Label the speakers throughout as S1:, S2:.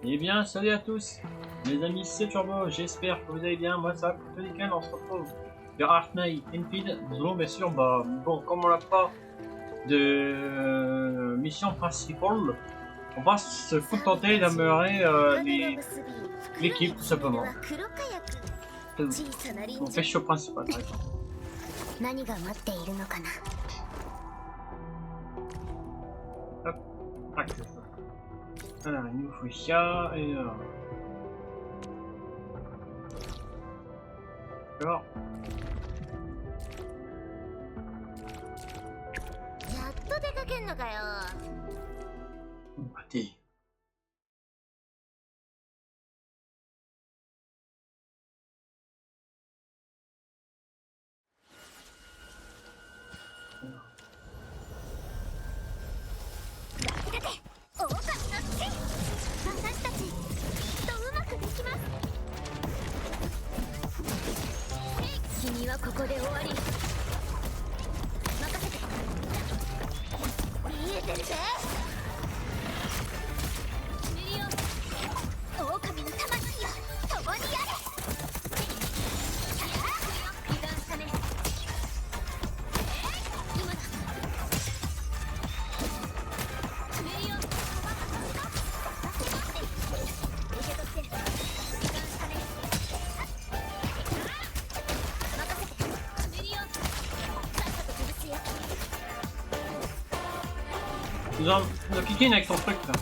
S1: Eh bien, salut à tous, mes amis, c'est Turbo, j'espère que vous allez bien. Moi, ça va plutôt nickel. On se retrouve sur Arknight Infinite. Nous allons bien sûr, bon, comme on n'a pas de mission principale, on va se contenter d'améliorer l'équipe tout simplement. On fait show principal par exemple. Hop, tac, c'est ça. Alors, il nous faut ça et d'accord. Allez. Nous avons cliqué avec ton truc là.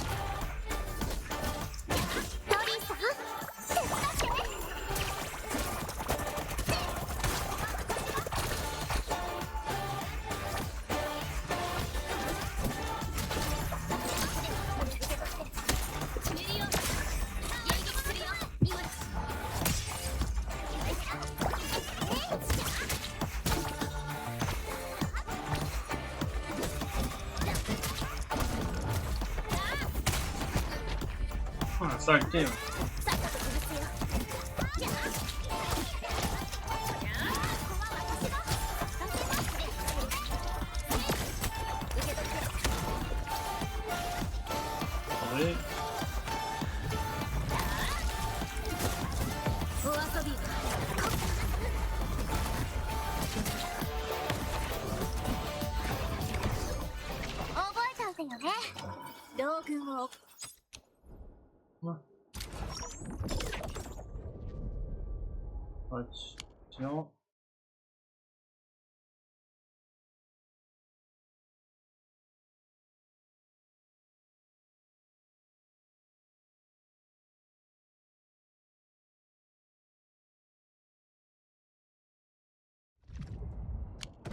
S1: Ça a été. Tiens.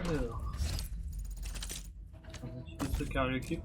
S1: Alors, un petit peu de trucs à l'équipe.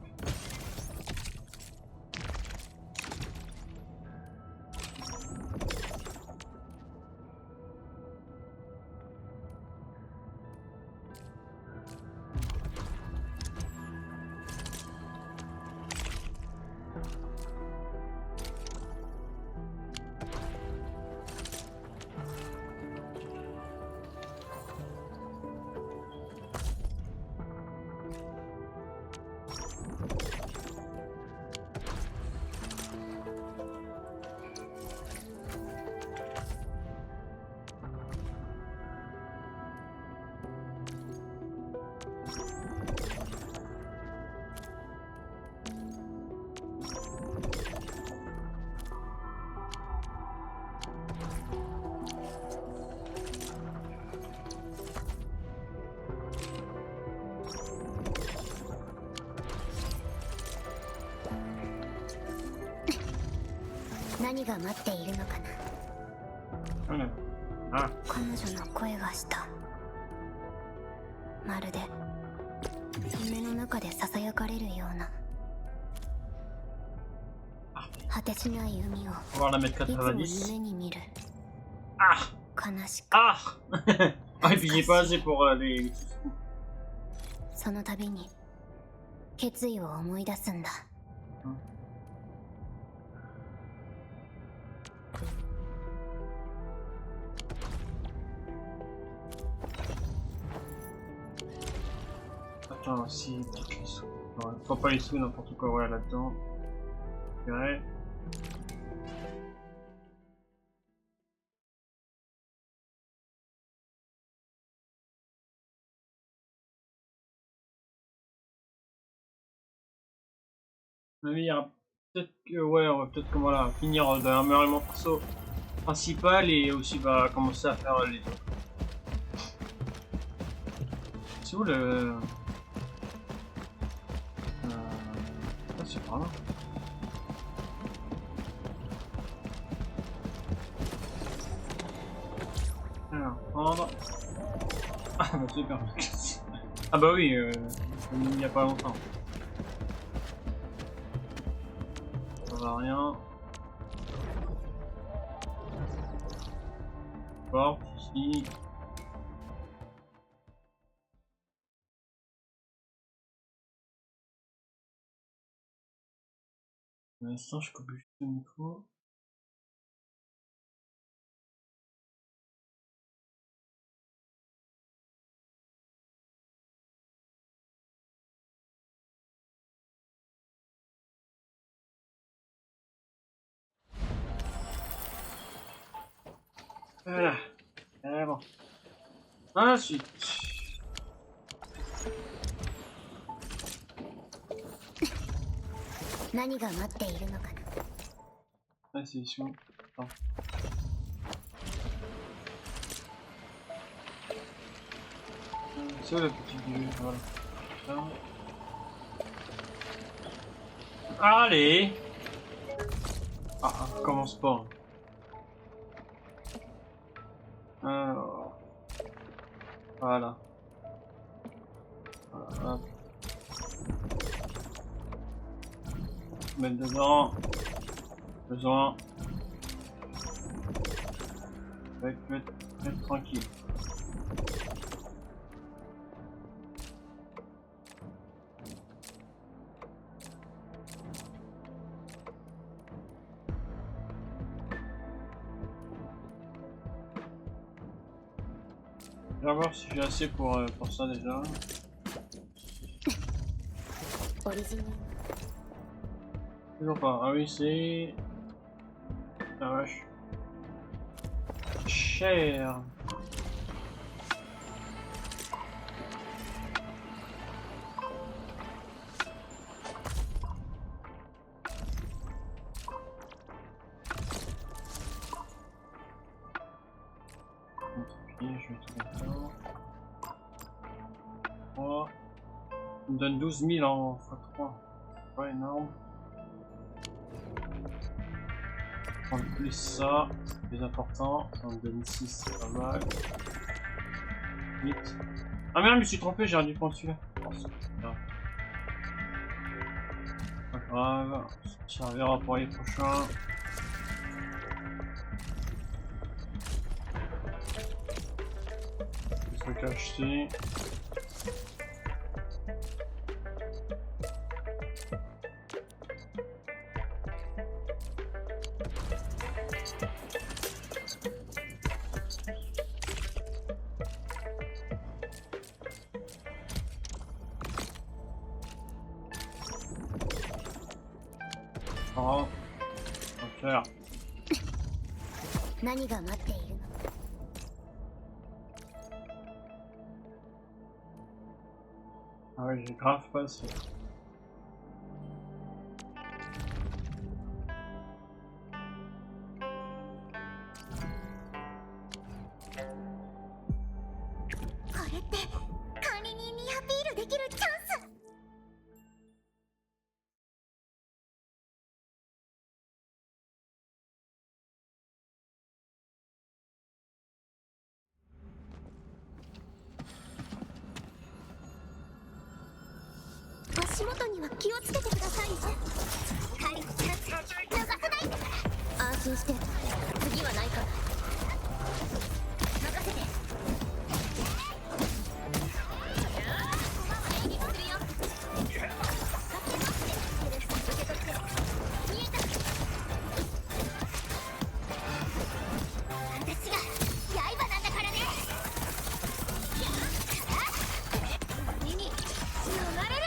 S1: Ah.
S2: 彼女の声がした。まるで夢の中でささやかれるような果てしない海を
S1: On va la mettre
S2: いつも
S1: 90.
S2: 夢に見る。
S1: Ah
S2: 悲しく
S1: Ah Ah, et puis j'ai pas assez pour les...
S2: その度に決意を思い出すんだ。
S1: Attends, si... Les sous. Non, faut pas les sous, n'importe quoi, ouais, là-dedans. Ouais. Mais il y a peut-être que ouais, on va peut-être comme voilà, finir d'améliorer mon perso principal et aussi bah commencer à faire les autres. C'est où le ah, c'est par là. Alors, prendre. Ah bah super. Ah bah oui, il n'y a pas longtemps. Ça va rien. Porte ici. Pour l'instant, je coupe juste le micro. Voilà. Ah bon. Ensuite.
S2: 何が待っているのかな。
S1: Ah, c'est sûr. Attends. C'est où la petite vue? Voilà. Ça. Allez. Ah, commence pas. Alors. Voilà. Voilà. Mettre dedans. Besoin. Être tranquille. Je vais voir si j'ai assez pour ça déjà.
S2: オリジナル
S1: Toujours pas. Ah oui, c'est... Ah vache. Cher. Ok, je vais trouver ça. 3. Il me donne 12 000 en x3. C'est pas énorme. En plus ça, c'est plus important. Ça me donne 6, c'est pas mal. 8. Ah merde, je me suis trompé, j'ai dû prendre celui-là. Oh, c'est pas grave, ça servira pour les prochains. Le truc à acheter. Oh, faire.
S2: 何が待っているの
S1: Ah ouais, j'ai grave pas assez.
S2: これって管理人にアピールできるチャンス。 足元には気をつけてくださいね。管理チャンス逃さないんだから。安心して次はないから。任せて。演技するよ。受け取って見えた。私が刃なんだからね。鬼に逃れる。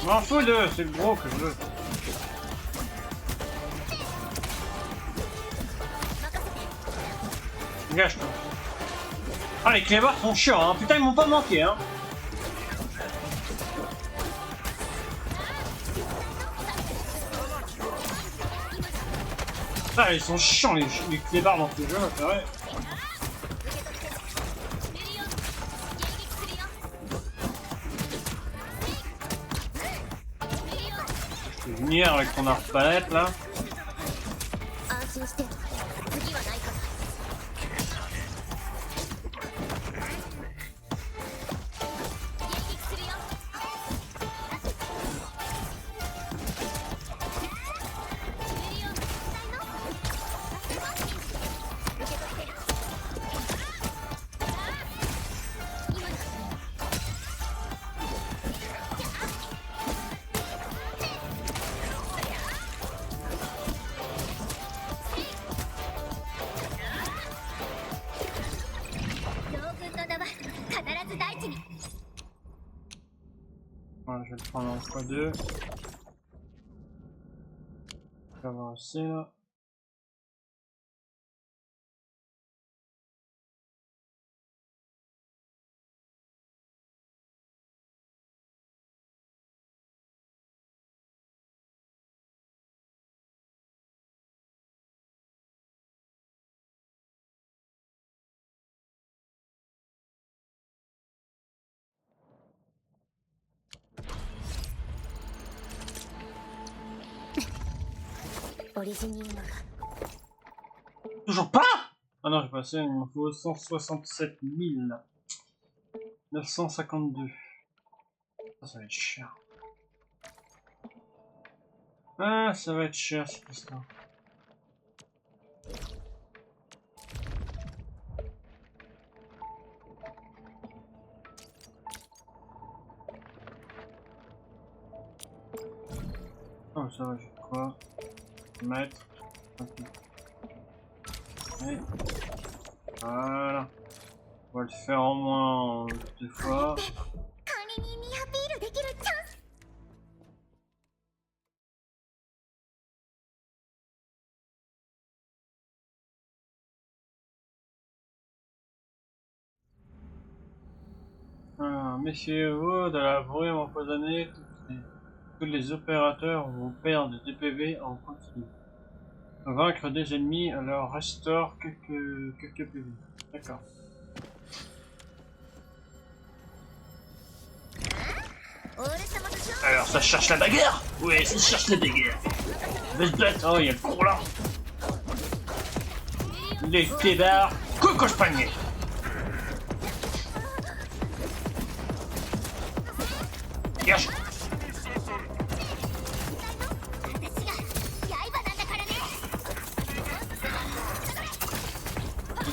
S1: Je m'en fous de, c'est le gros que je veux. Dégage-toi. Ah, les clébards sont chiants, hein. Putain, ils m'ont pas manqué, hein. Ah, ils sont chiants, les clébards dans ce jeu, c'est vrai. Je te venir avec ton arbalète, là. Voilà, je vais le prendre en x2. Je vais avoir assez là. Toujours pas. Ah non, j'ai passé, il me faut 167 952. Ça va être cher. Ah, ça va être cher cette histoire. Oh, ça va, j'ai quoi mettre. Okay. Et voilà. On va le faire en moins 2 fois. Alors, méfiez-vous de la brume empoisonnée. Tous les opérateurs vont perdre des PV en continu. Vaincre des ennemis alors restaure quelques PV. D'accord. Alors ça cherche la bagarre? Oui, ça cherche la bagarre. Bête bête, oh il y a le gros là. Les clébards, coco panier. Dégage.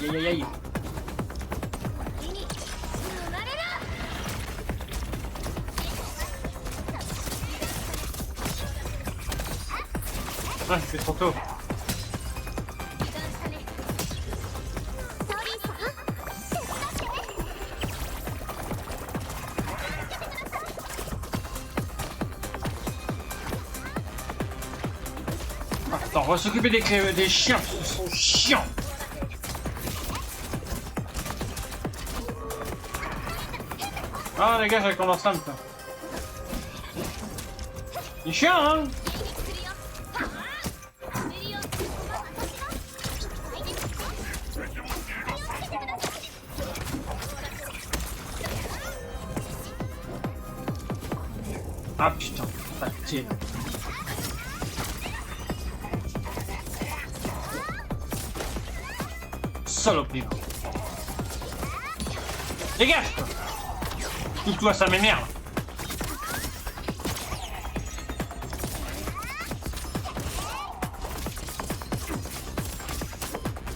S1: Aïe aïe aïe. Ah, c'est trop tôt. Attends, on va s'occuper des chiens, ils sont chiants. Ah, les gars, avec ton ensemble, ça. Il est chiant, hein? Ah putain, pâté. Saloperie. Dégage, toi. Touche-toi, ça m'énerve.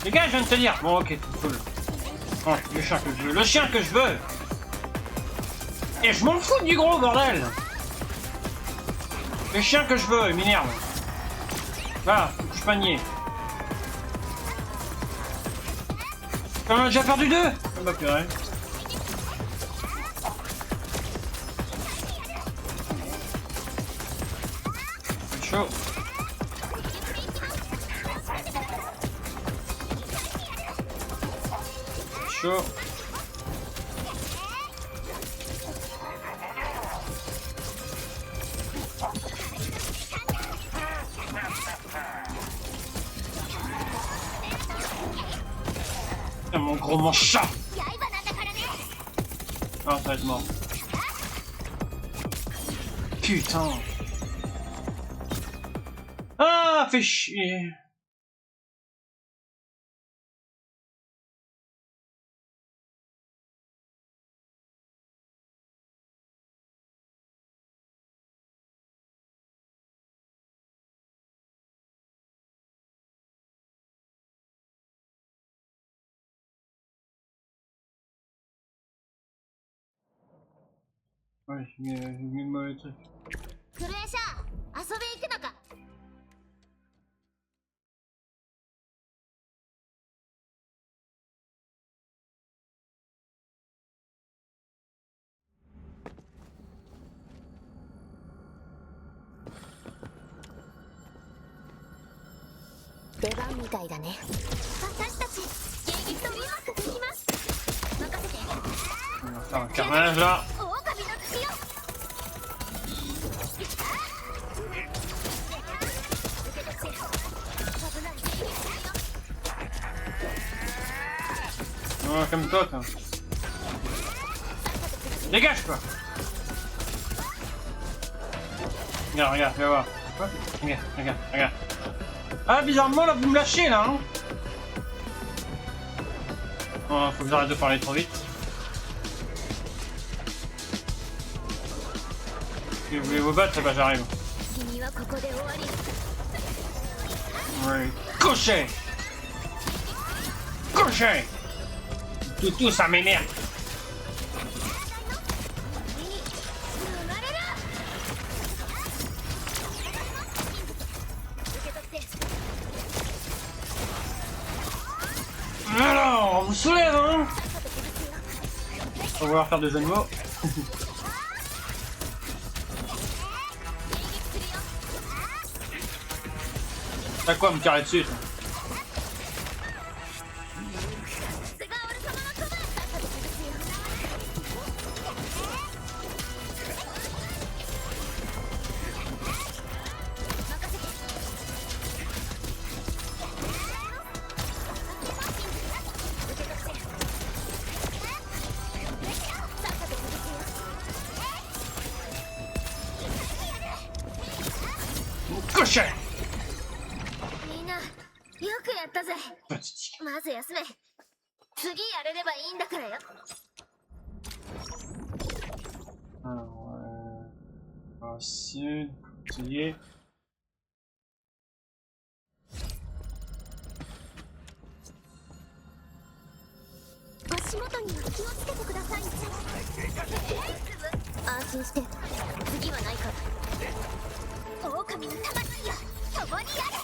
S1: Dégage, je viens de te dire. Bon, ok, tout cool. Oh, le chien que je veux. Le chien que je veux. Et je m'en fous du gros, bordel. Le chien que je veux, il m'énerve. Voilà, je panier. On a déjà perdu 2. Ah bah purée. C'est chaud. chaud. Ah, mon gros mon chat. Ah, ça va être mort. Putain. Ah, fait chier. Ouais, j'ai mis le mauvais truc.
S2: クルエシャー、遊び行くのか。出番みたいだね。私たち迎撃とうまくできます。任せて。
S1: On va faire un carnage là. Oh, comme toi, toi. Dégage, quoi. Regarde, regarde, tu vas voir. Quoi? Regarde, regarde, regarde. Ah, bizarrement, là, vous me lâchez, là, hein. Oh, faut que j'arrête de parler trop vite. Si vous voulez vous battre, bah j'arrive. Oui. Couchez! Couchez! Tout, ça m'énerve. Alors, on vous soulève, hein? On va vouloir faire des jeux de mots. T'as quoi à me carrer dessus, toi? Cochon!
S2: まず休め。次やれればいいんだからよ。
S1: Voici, continuer.
S2: 足元には気をつけてください。安心して。次はないから。狼の魂よ、共にあれ。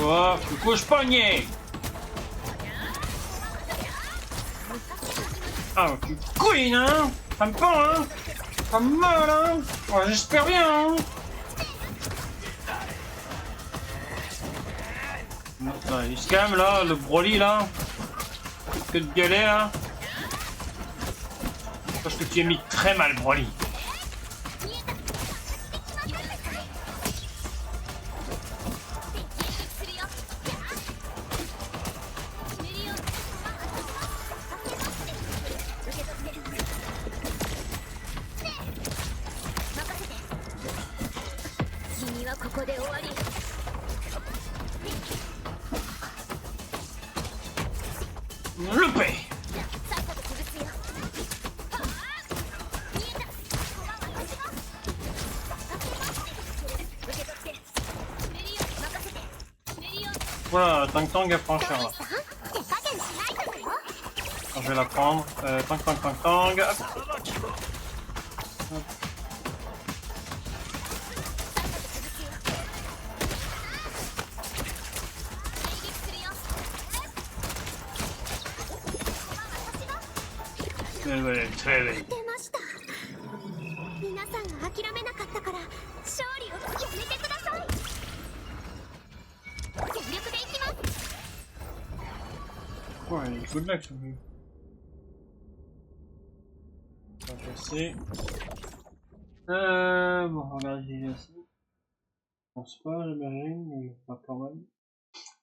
S1: Oh, tu couches pogné! Ah, tu couines, hein? Ça me pend, hein? Ça me mal, hein? Oh, j'espère bien, hein? Non, il se calme, là, le Broly, là. Que de gueuler, là. Parce que tu es mis très mal, Broly. Loupé! Voilà, Tang Tang à franchir là. Alors, je vais la prendre. Tang Tang Tang Tang. Hop. très belle, très belle.
S2: 出ました。皆さんが諦めなかったから勝利をやめてください。全力でいきます。
S1: Ouais, il est good là que ça veut. On va passer. Bon, regardez déjà ça. Je pense pas, j'imagine, mais pas quand même.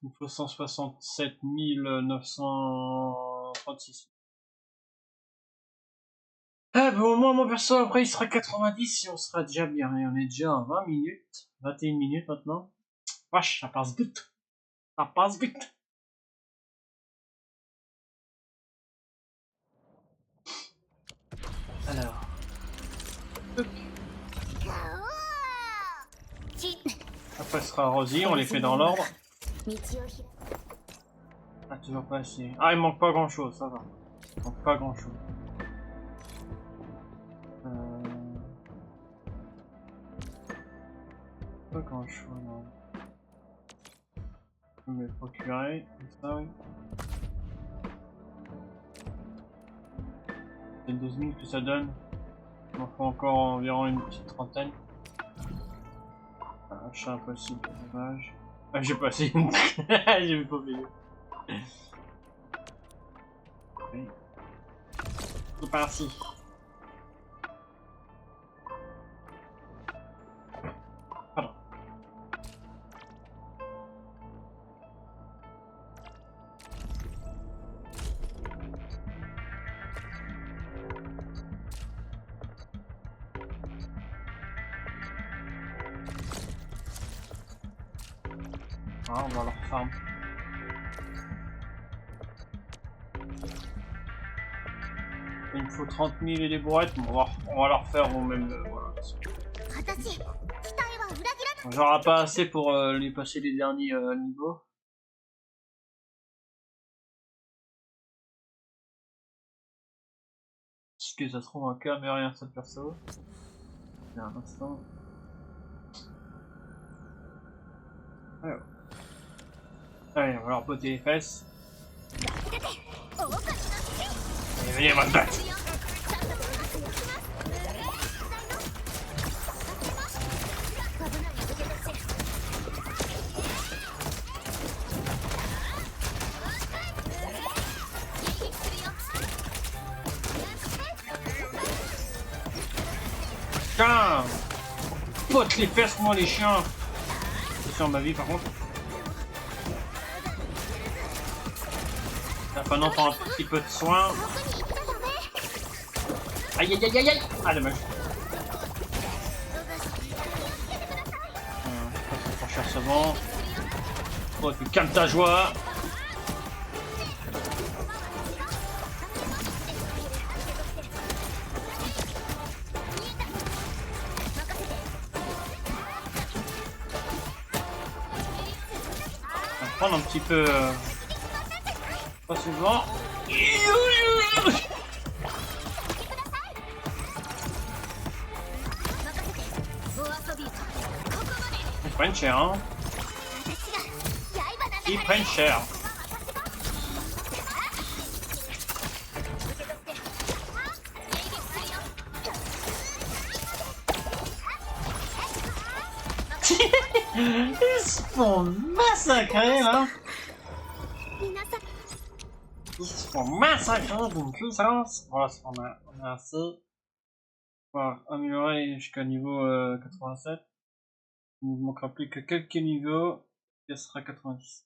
S1: Il faut 167 936. Ah, bon, au moins, mon perso, après, il sera 90 et on sera déjà bien. Et on est déjà à 20 minutes. 21 minutes maintenant. Wesh, ça passe vite. Ça passe vite. Alors. Après, ce sera Rosie, on les fait dans l'ordre. Ah, toujours pas assez. Ah, il manque pas grand chose, ça va. Il manque pas grand chose. Pas grand chose, non. Je vais me procurer, comme ça, oui. C'est 12 000 que ça donne. Il m'en faut encore environ une petite trentaine. Achat impossible, dommage. Ah, j'ai passé une. J'ai vu pas payer. Oui. C'est parti. Pardon. Ah, on va leur farm. Il me faut 30 000 et des boîtes, mais on va leur faire au même. Voilà. J'aurai pas assez pour les passer les derniers niveaux. Est-ce que ça se trouve un cas, mais rien, cette perso. Il y a un instant. Alors. Allez, on va leur botter les fesses. Allez, venez, on va se battre. Putain, botte les fesses, moi, les chiens. C'est sur ma vie, par contre. Là, pendant un petit peu de soin. Aïe aïe aïe aïe aïe. Ah, dommage. Pour cher savant. Oh, tu calmes ta joie. On va prendre un petit peu. Pas souvent. Ils prennent cher, hein. Ils prennent cher. Ils se font massacrer, hein. Ils se font massacrer d'une puissance. Voilà, on a assez. On va améliorer jusqu'à niveau 87. Il ne manquera plus que quelques niveaux. Et ce sera 90.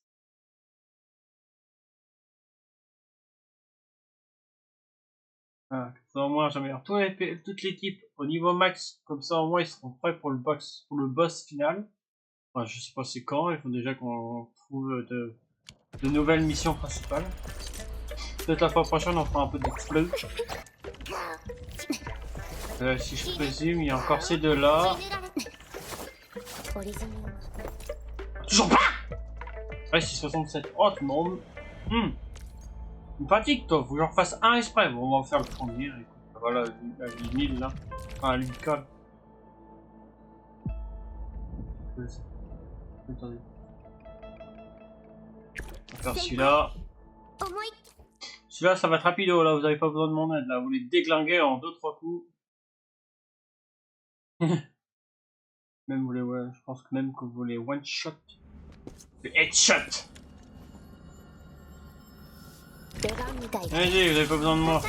S1: Voilà, ça au moins j'améliore toute l'équipe au niveau max. Comme ça au moins ils seront prêts pour le boss final. Enfin, je sais pas c'est quand, il faut déjà qu'on trouve de nouvelles missions principales. Peut-être la fois prochaine on fera un peu d'explode. Si je présume, il y a encore ces deux-là. Toujours pas. Ouais, c'est 67. Oh, tout le monde. Une fatigue, toi. Faut que j'en fasse un exprès. Bon, on va faire le premier. Écoute, voilà, la vie 1000 là. Enfin, l'icône. Attendez. On va faire celui-là. Celui-là, ça va être rapido, là, vous avez pas besoin de mon aide, là. Vous les déglinguez en 2-3 coups. Même vous les, ouais, je pense que même que vous les one-shot. Les headshot. Allez-y, vous avez pas besoin de moi.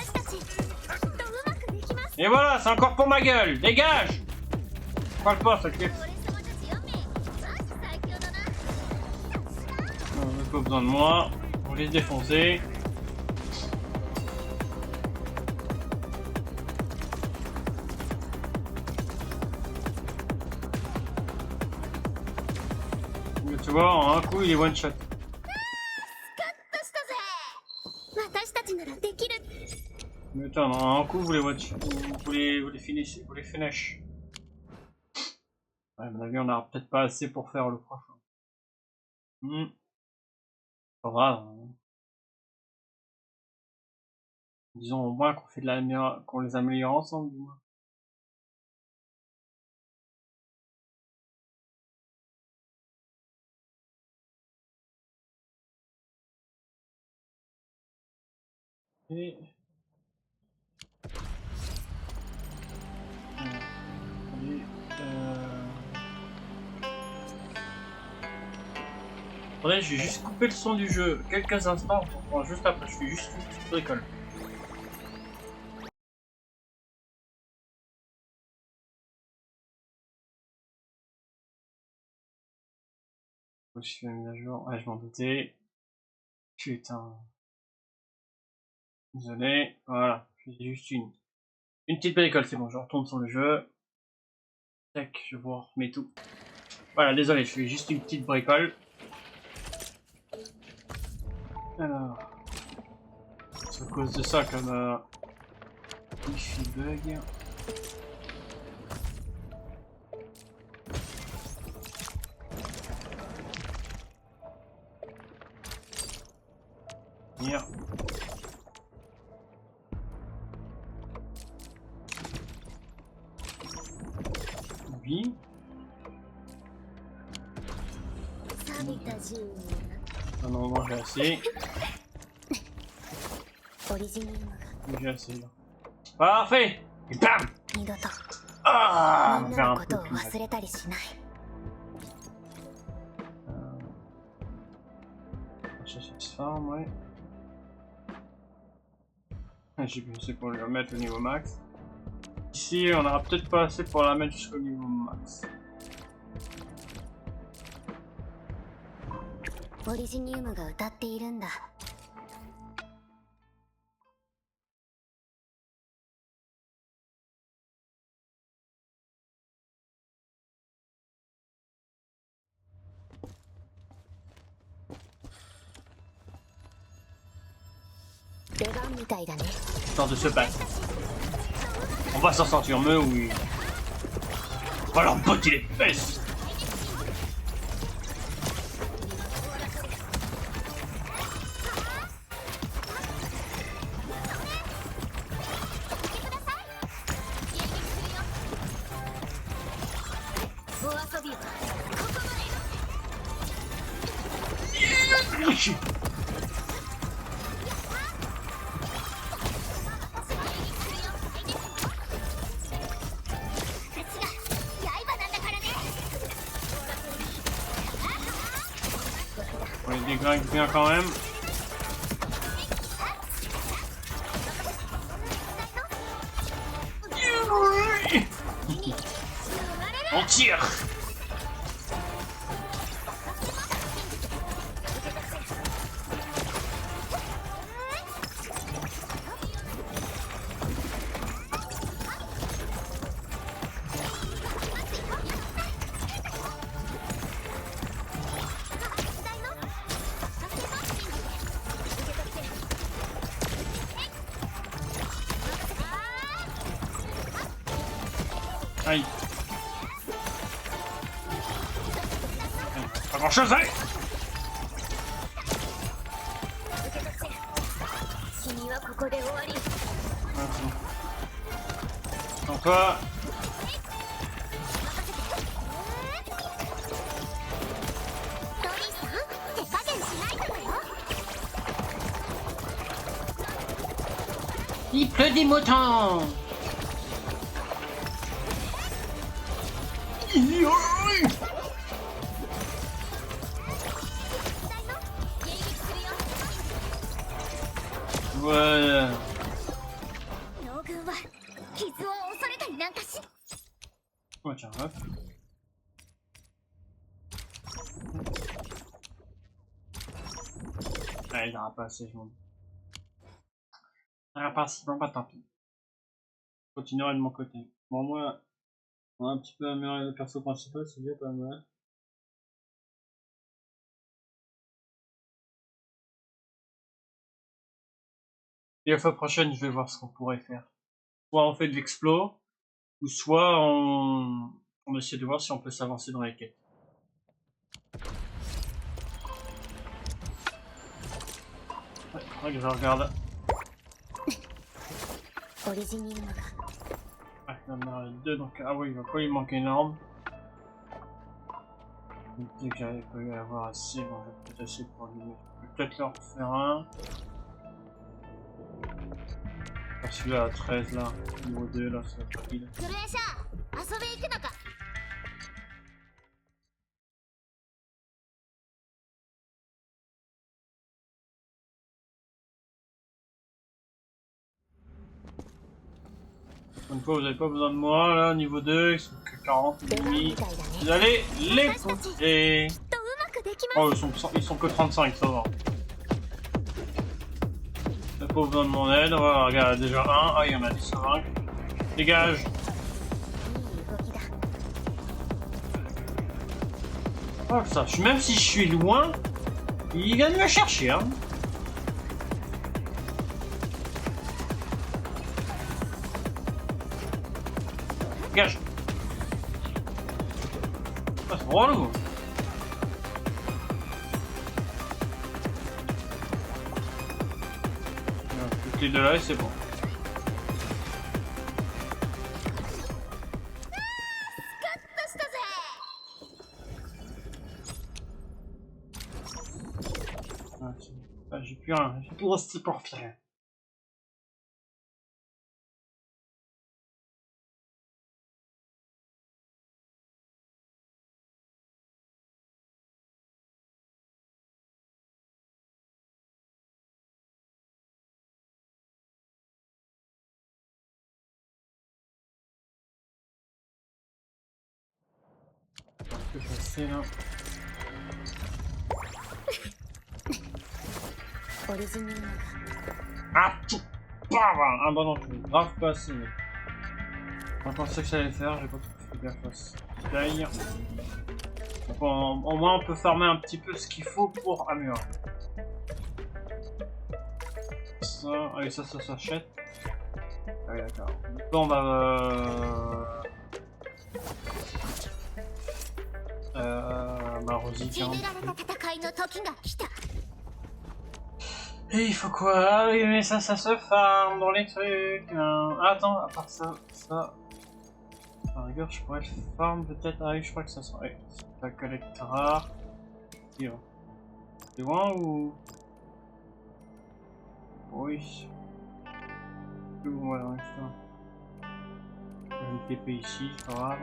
S1: Et voilà, c'est encore pour ma gueule. Dégage. Parle pas, ça clip. Vous avez pas besoin de moi. Vous les défoncez. Tu vois, en un coup, il est one shot. Mais attends, en un coup, vous les one shot. Vous les finissez, vous les finish. Ouais, à mon avis, on a peut-être pas assez pour faire le prochain. Pas grave. Hein. Disons au moins qu'on fait qu'on les améliore ensemble, du moins. Et... Attendez, je vais juste couper le son du jeu quelques instants, on reprend juste après, je fais juste une petite bricole. Je fais la mise à jour, ouais je m'en doutais. Putain. Désolé, voilà, je fais juste une petite bricole, c'est bon, je retourne sur le jeu. Tac, je vous remets tout. Voilà, désolé, je fais juste une petite bricole. Alors, c'est à cause de ça comme Wi-Fi bug. Venir. Oui. Ah non, moi j'ai assez. J'ai assez là. Parfait. Et bam. Ah, on va faire un peu plus mal. Ouais. J'ai pensé pour le remettre au niveau max. Ici, on aura peut-être pas assez pour la mettre jusqu'au niveau max. Temps de se battre. On va s'en sortir, mais oui. On va leur botter les fesses. On les déglingue bien quand même. On tire. Aïe. Pas grand chose, allez. Donc toi. Il pleut des moutons. Ouais.
S2: 両軍は傷を恐れたりなんかし
S1: Oh tiens, hop. Ah, il n'aura pas assez, je m'en dis. Il n'aura pas assez, bon bah tant pis. Je continuerai de mon côté. Bon, moi, on a un petit peu amélioré le perso principal, c'est déjà pas mal. Et la fois prochaine, je vais voir ce qu'on pourrait faire. Soit on fait de l'explo, ou soit on essaie de voir si on peut s'avancer dans les quêtes. Ouais, faudrait que je regarde.
S2: オリジニウムが
S1: Ouais, il y en a deux, donc ah oui, il va pas lui manquer une arme. Dès que j'avais pas eu à avoir assez, bon, je vais peut-être assez pour lui. Je vais peut-être leur faire un. Ah, celui-là à 13 là, niveau 2 là, c'est rapide.
S2: クルエシャー遊び行くのか
S1: Une fois, vous avez pas besoin de moi là, niveau 2, ils sont que 40 ennemis. Vous allez les pousser.
S2: とうまくできま
S1: Oh, ils sont que 35, ça va. J'ai pas besoin de mon aide, voilà, regarde, déjà un. Ah, il y en a 10 à vaincre. Dégage.
S2: すいい動きだ
S1: Oh, ça, même si je suis loin, il vient de me chercher, hein. Dégage. Ah, c'est relou. Toutes les deux là et c'est bon.
S2: スカッとしたぜ
S1: Ah, j'ai plus rien, j'ai tout resté pour faire. Que je sais là.
S2: オリジニウムが
S1: Ah, tout. Ah bah non, je vais grave passer. Je pensais que ça allait faire, j'ai pas trop fait gaffe à ce taille. Donc au moins on peut farmer un petit peu ce qu'il faut pour améliorer. Ça, allez ça s'achète. Ah oui d'accord. Donc là on va... ma Rosie
S2: 決
S1: 40.
S2: められた戦いの時が来た
S1: Et il faut quoi? Ah oui mais ça se farme dans les trucs. Hein. Ah, attends, à part ça, à rigueur je pourrais le farm peut-être. Ah oui je crois que ça serait la collecte rare. C'est loin ou... Oui. Ouais, ouais, ça. Une TP ici, c'est pas grave.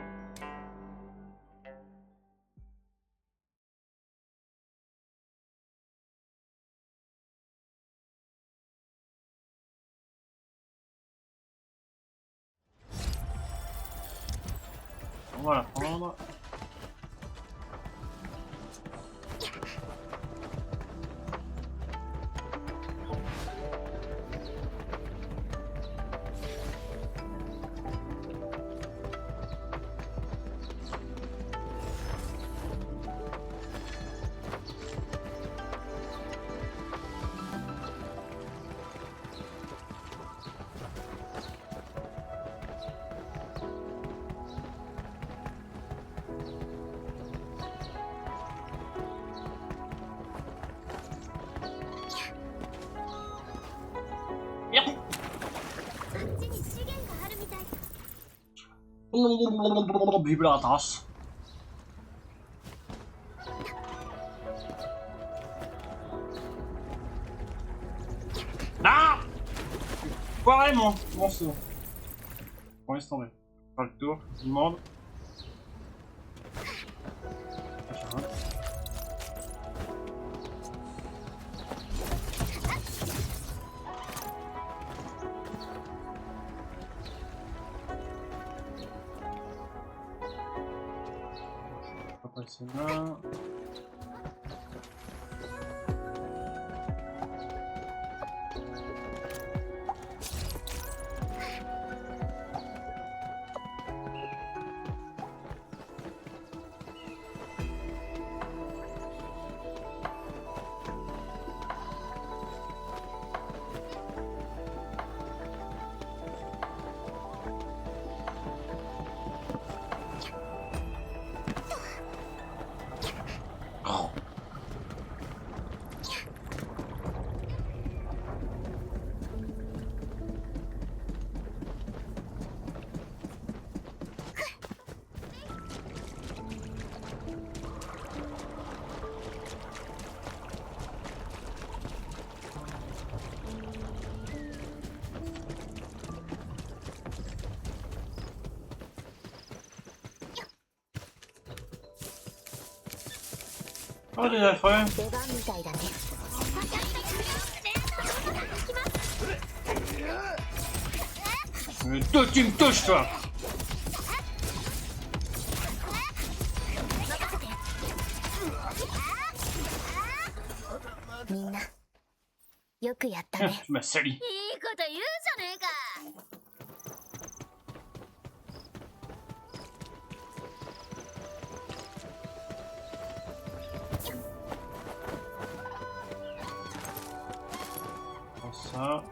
S1: On va la prendre. Vive la race. Ah! foiré mon saut. Bon, laisse tomber. Pas le tour, je vous demande. On va passer là. Oh, des affreux!
S2: 出番みたいだね。
S1: Mais toi, tu me touches, toi!
S2: みんなよくやったね。
S1: Tu m'as sali.
S2: いいこと言うじゃねえか。
S1: Ça,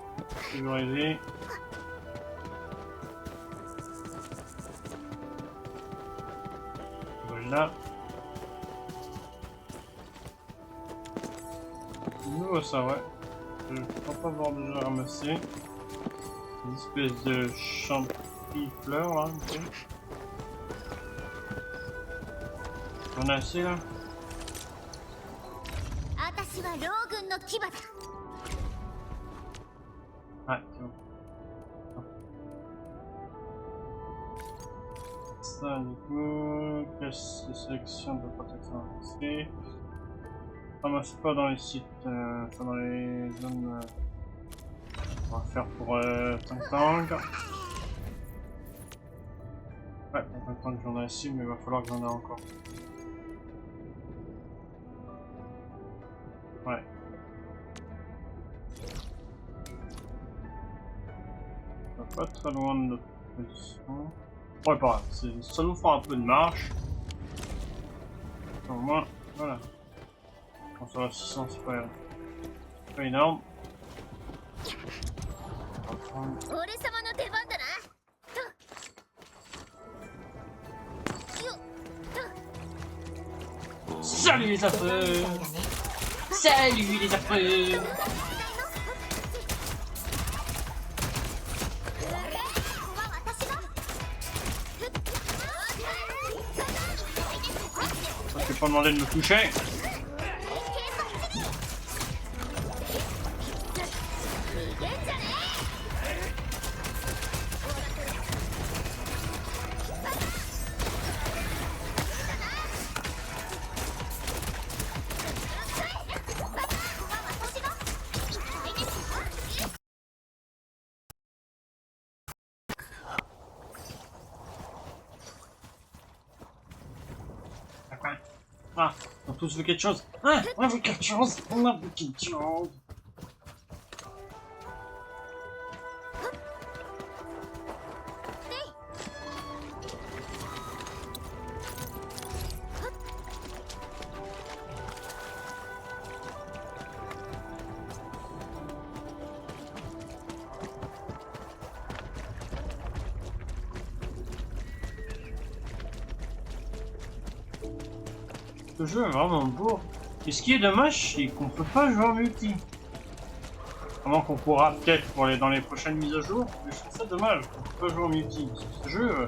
S1: sécuriser. Voilà. Nouveau ça, ouais. Je crois pas avoir déjà ramassé. Une espèce de champifleur là. Okay. J'en ai assez là.
S2: 私は両軍の牙だ。
S1: Ah, c'est bon. Ça, du coup, cache de sélection de protection avancée. Ramasse pas dans les sites, enfin dans les zones. On va faire pour Tang Tang. Ouais, pour Tang Tang j'en ai assez, mais il va falloir que j'en ai encore. Ouais. Pas très loin de notre position. Ouais, pas grave, ça nous fera un peu de marche. Au moins, voilà. Quand ça va 600, c'est pas énorme. On va prendre... Salut les affreux! Salut les affreux! Je vais pas demander de me toucher. Ah, on a tous vu quelque chose. Ah, on a vu quelque chose. On a vu quelque chose. Ce jeu est vraiment beau. Et ce qui est dommage, c'est qu'on peut pas jouer en multi. Vraiment qu'on pourra peut-être pour dans les prochaines mises à jour, mais je trouve ça dommage qu'on peut pas jouer en multi. Parce que ce jeu,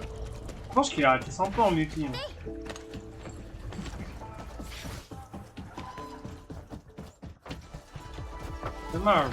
S1: je pense qu'il a été sympa en multi. Dommage.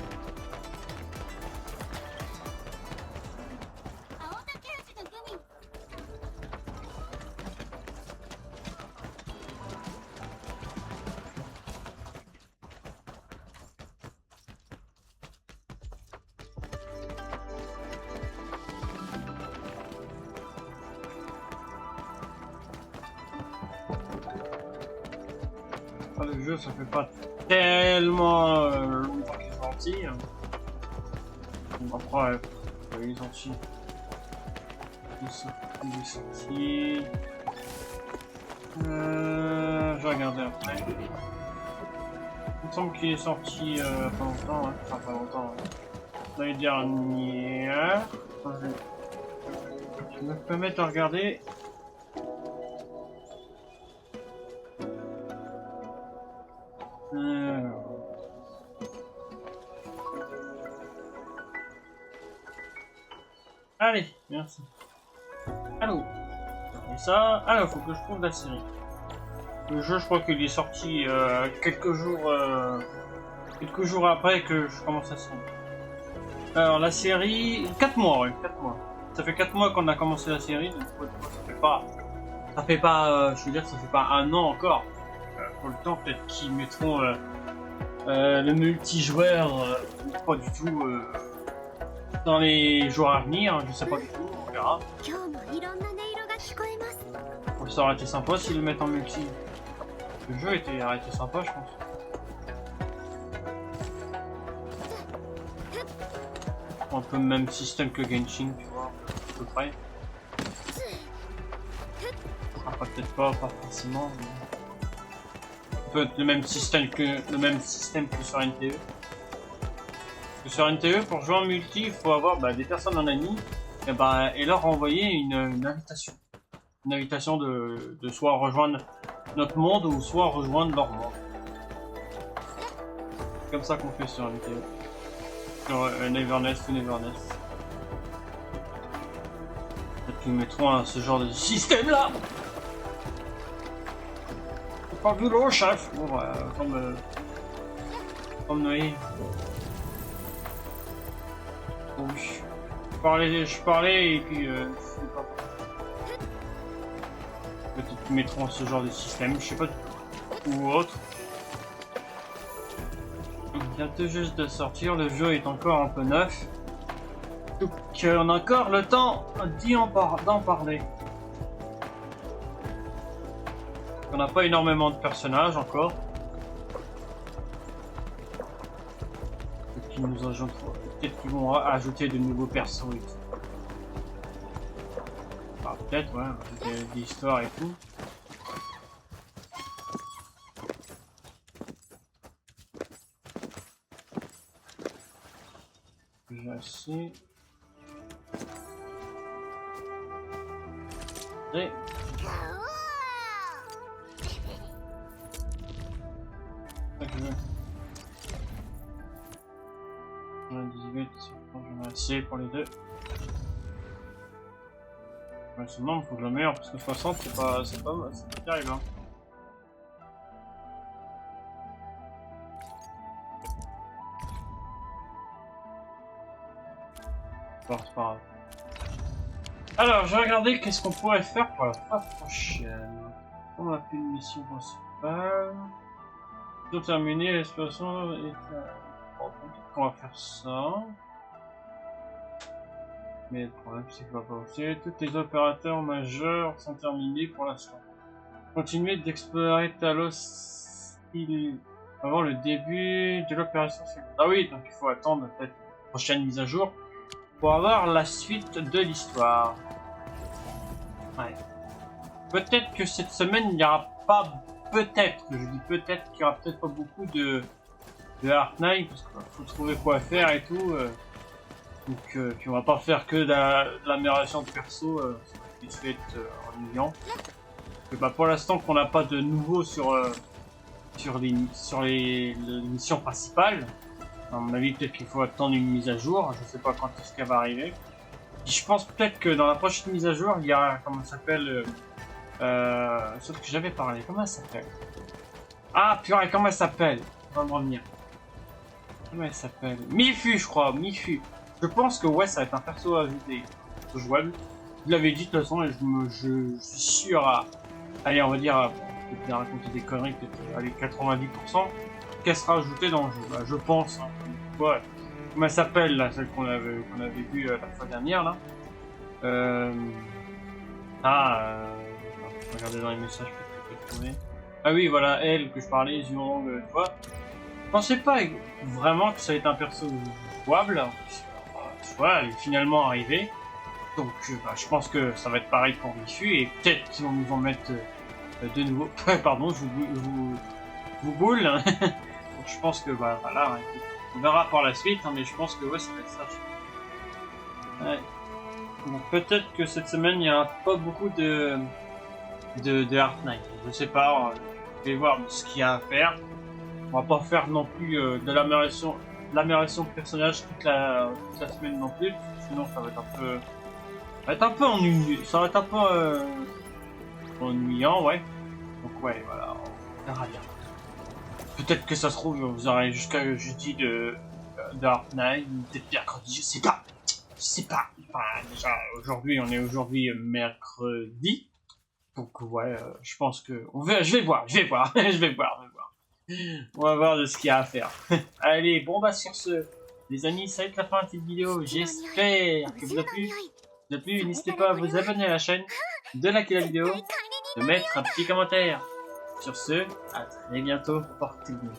S1: Enfin, le jeu, ça fait pas tellement longtemps qu'il est sorti. Bon, après, il est sorti. Il est sorti. Je vais regarder après. Il me semble qu'il est sorti pas longtemps, hein. Enfin pas longtemps. Hein. L'année dernière. Je me permets de regarder. Allez, merci. Allô. Et ça, alors faut que je trouve la série. Le jeu, je crois qu'il est sorti quelques jours après que je commence à se. Alors la série, 4 mois, ouais, 4 mois. Ça fait 4 mois qu'on a commencé la série, donc ça fait pas, je veux dire, ça fait pas un an encore. Pour le temps, peut-être qu'ils mettront le multijoueur, pas du tout, dans les jours à venir, je sais pas du tout, on verra. Ça aurait été sympa s'ils le mettent en multi. Le jeu aurait été sympa, je pense. Un peu le même système que Genshin, tu vois, à peu près. Après, peut-être pas forcément. Mais... peut être le même système que sur NTE. Parce que sur NTE, pour jouer en multi, il faut avoir des personnes en ami et leur envoyer une invitation. Une invitation de soit rejoindre notre monde ou soit rejoindre leur monde. C'est comme ça qu'on fait sur NTE. Sur Nevernest ou Nevernest. Peut-être qu'ils mettront ce genre de système là. C'est pas vu le chef. Bon comme Noé. Bon, je parlais et puis je sais pas. Peut-être qu'ils mettront ce genre de système, je sais pas, ou autre. Il vient tout juste de sortir, le jeu est encore un peu neuf. Donc on a encore le temps d'en parler. On n'a pas énormément de personnages encore. Peut-être qu'ils vont ajouter de nouveaux persos et tout. Enfin, peut-être, ouais, des histoires et tout. J'ai assez. Et... On a 18, j'en ai assez pour les deux. Ouais, seulement il faut que je le meilleure parce que 60 c'est pas terrible hein. Bon, c'est pas grave. Alors, je vais regarder qu'est-ce qu'on pourrait faire pour la fois prochaine. On a plus une mission principale. Pour terminer l'exploration et bon, on va faire ça. Mais le problème c'est que va pas aussi. Tous les opérateurs majeurs sont terminés pour l'instant. Continuez d'explorer Talos avant le début de l'opération suivante. Ah oui, donc il faut attendre peut-être la prochaine mise à jour pour avoir la suite de l'histoire. Ouais. Peut-être que cette semaine il n'y aura pas. Peut-être, je dis peut-être qu'il y aura peut-être pas beaucoup de Heart9 parce qu'il faut trouver quoi faire et tout. Donc puis on va pas faire que de l'amélioration de perso, qui se fait ennuyant. Pour l'instant qu'on n'a pas de nouveau sur les missions principales. À mon avis peut-être qu'il faut attendre une mise à jour, je sais pas quand est-ce qu'elle va arriver. Et je pense peut-être que dans la prochaine mise à jour il y a comment ça s'appelle sauf que j'avais parlé, comment elle s'appelle? Ah purée, comment elle s'appelle? On va me revenir. Comment elle s'appelle? Mifu je crois, Mifu. Je pense que ouais ça va être un perso ajouté jouable. Je l'avais dit de toute façon et je suis sûr à... Allez on va dire, peut-être raconter des conneries, peut-être allez 90% qu'elle sera ajoutée dans le jeu. Bah, je pense. Hein. Ouais. Comment elle s'appelle là, celle qu'on avait vue la fois dernière là. Regardez dans les messages peut-être trouver. Ah oui, voilà, elle que je parlais, Zhurong, tu vois. Je pensais pas vraiment que ça allait être un perso jouable. Tu vois, elle est finalement arrivée. Donc, bah, je pense que ça va être pareil pour Michu, et peut-être qu'ils vont nous en mettre de nouveau. Pardon, je vous boule. Donc, je pense que, bah, voilà, on verra par la suite, hein, mais je pense que, ouais, ça va être ça. Ouais. Donc, peut-être que cette semaine, il n'y aura pas beaucoup de Art Knight. Je sais pas, je vais voir ce qu'il y a à faire. On va pas faire non plus de l'amélioration de personnage toute la semaine non plus, sinon ça va être un peu ennuyeux, ça va être un peu ennuyant, ouais. Donc ouais, voilà, on verra bien. Peut-être que ça se trouve, vous aurez jusqu'à jeudi de Art Knight, peut-être mercredi, je sais pas. Je sais pas. Enfin, déjà, on est aujourd'hui mercredi. Donc ouais, je pense que je vais voir, je vais voir, je vais voir. On va voir de ce qu'il y a à faire. Allez, bon bah sur ce, les amis, ça va être la fin de cette vidéo. J'espère que vous a plu. N'hésitez pas à vous abonner à la chaîne, de liker la vidéo, de mettre un petit commentaire. Sur ce, à très bientôt. Portez-vous.